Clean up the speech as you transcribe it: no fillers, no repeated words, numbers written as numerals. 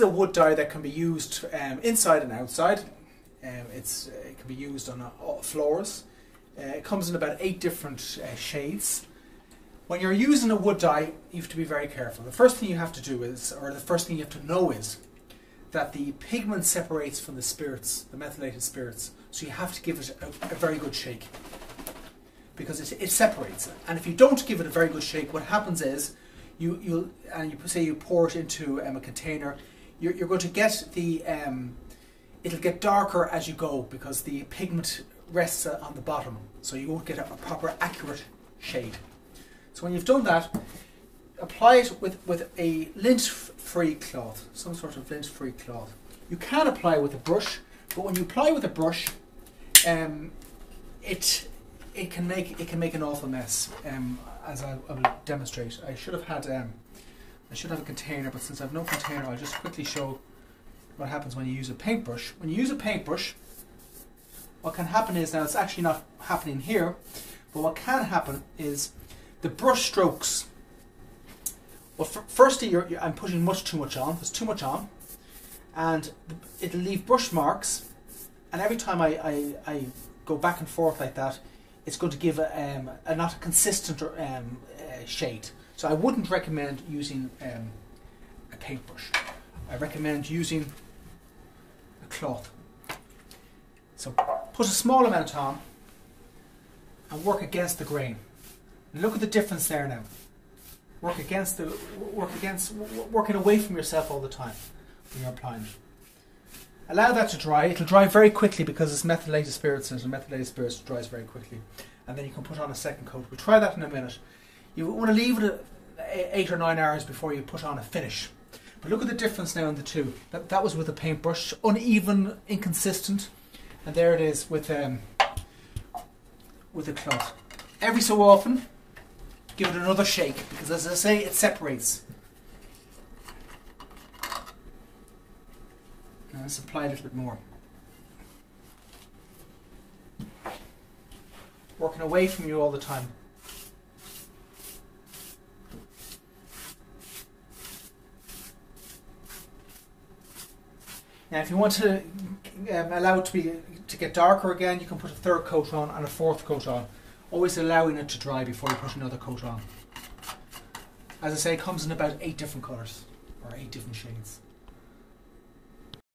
is a wood dye that can be used inside and outside. It can be used on floors. It comes in about 8 different shades. When you're using a wood dye, you have to be very careful. The first thing you have to do is, or the first thing you have to know is, that the pigment separates from the spirits, the methylated spirits. So you have to give it a very good shake, because it separates. And if you don't give it a very good shake, what happens is, you pour it into a container, you're going to get the it'll get darker as you go, because the pigment rests on the bottom, so you won't get a proper accurate shade. So when you've done that, apply it with a lint-free cloth, some sort of lint-free cloth. You can apply with a brush, but when you apply with a brush, it can make an awful mess. As I will demonstrate, I should have a container, but since I have no container, I'll just quickly show what happens when you use a paintbrush. When you use a paintbrush, what can happen is, now it's actually not happening here, but what can happen is the brush strokes. Well, firstly, I'm putting too much on. There's too much on, and it'll leave brush marks. And every time I go back and forth like that, it's going to give a not a consistent shade. So I wouldn't recommend using a paintbrush. I recommend using a cloth. So put a small amount on and work against the grain. And look at the difference there now. Working away from yourself all the time when you're applying it. Allow that to dry. It'll dry very quickly because it's methylated spirits, and methylated spirits dries very quickly. And then you can put on a second coat. We'll try that in a minute. You want to leave it 8 or 9 hours before you put on a finish. But look at the difference now in the two. That was with a paintbrush, uneven, inconsistent, and there it is with a cloth. Every so often, give it another shake, because as I say, it separates. Now let's apply a little bit more. Working away from you all the time. Now if you want to allow it to get darker again, you can put a third coat on and a fourth coat on, always allowing it to dry before you put another coat on. As I say, it comes in about 8 different colours, or 8 different shades.